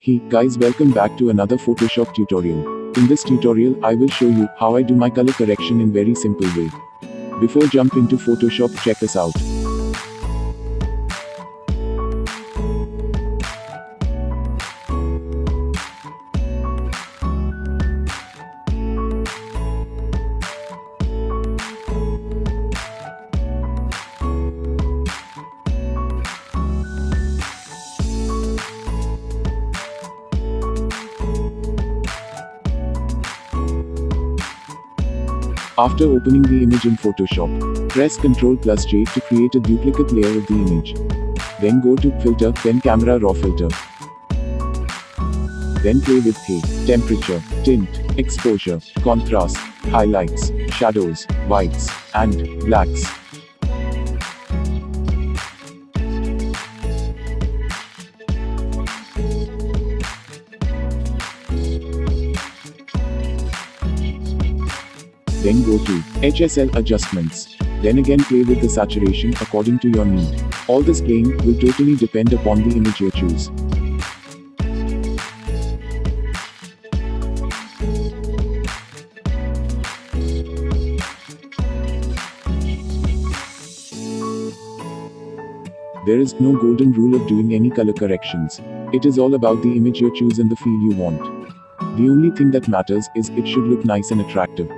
Hey guys, welcome back to another Photoshop tutorial. In this tutorial, I will show you how I do my color correction in very simple way. Before jump into Photoshop, check us out. After opening the image in Photoshop, press Ctrl plus J to create a duplicate layer of the image. Then go to Filter, then Camera Raw Filter. Then play with Hay, Temperature, Tint, Exposure, Contrast, Highlights, Shadows, Whites, and Blacks. Then go to HSL adjustments. Then again play with the saturation according to your need. All this playing will totally depend upon the image you choose. There is no golden rule of doing any color corrections. It is all about the image you choose and the feel you want. The only thing that matters is it should look nice and attractive.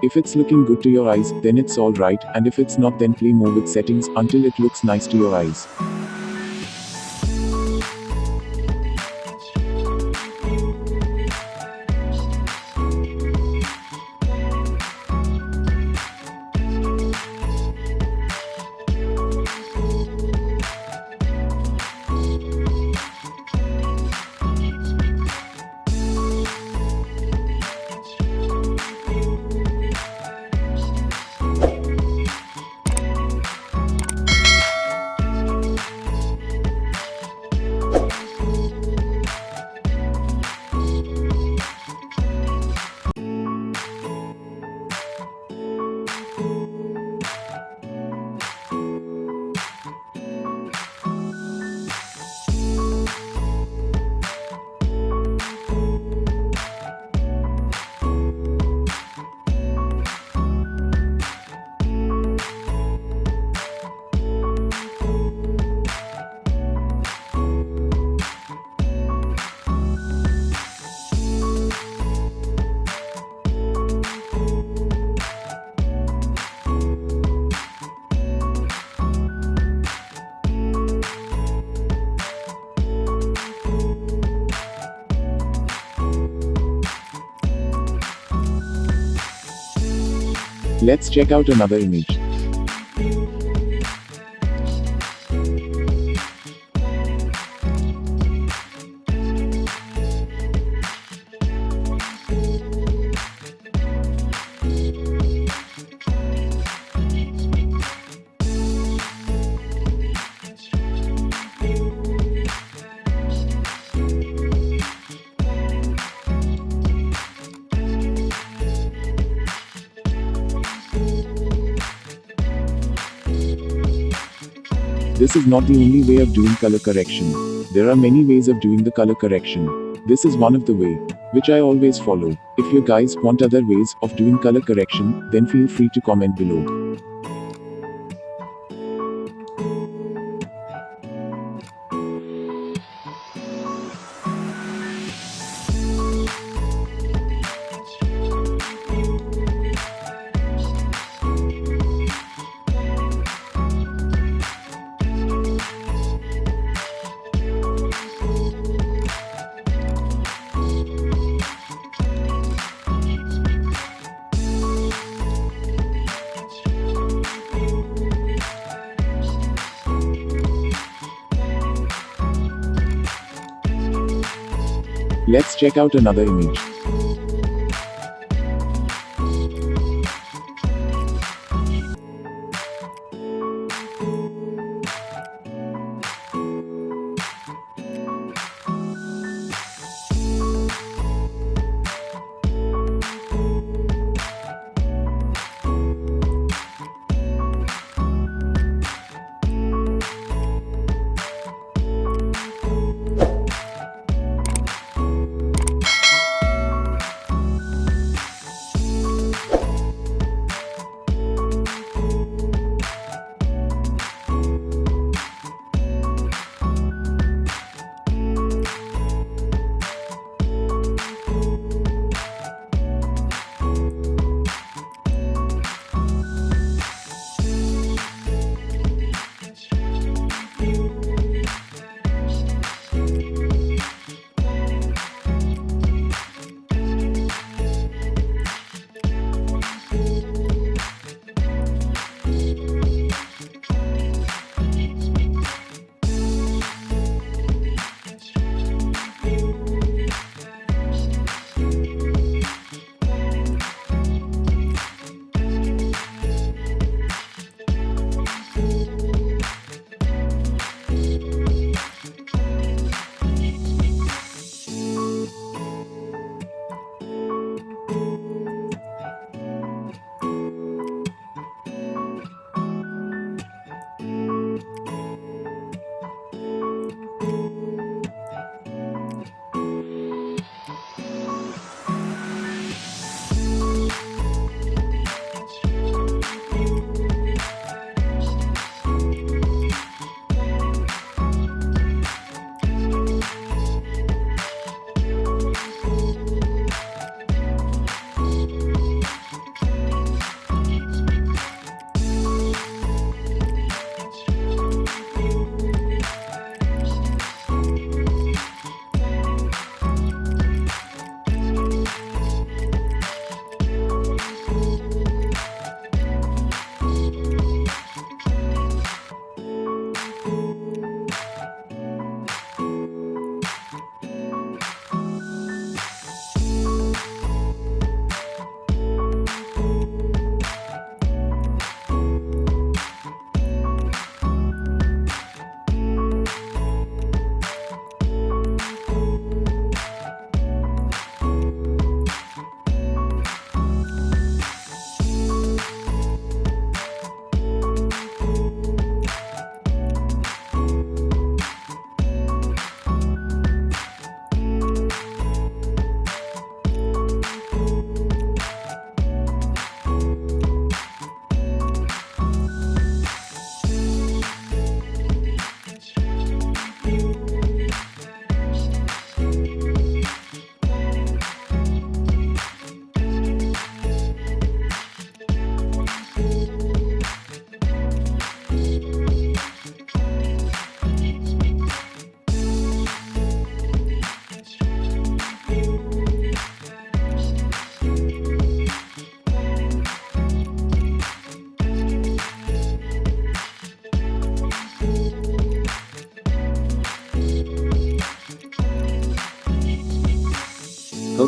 If it's looking good to your eyes, then it's alright, and if it's not, then play more with settings until it looks nice to your eyes. Let's check out another image. This is not the only way of doing color correction. There are many ways of doing the color correction. This is one of the way, which I always follow. If you guys want other ways of doing color correction, then feel free to comment below. Let's check out another image.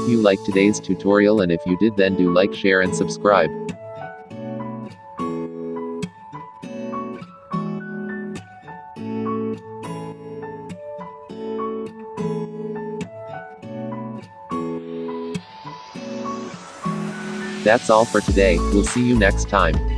hope you liked today's tutorial, and if you did, then do like, share and subscribe. That's all for today, we'll see you next time.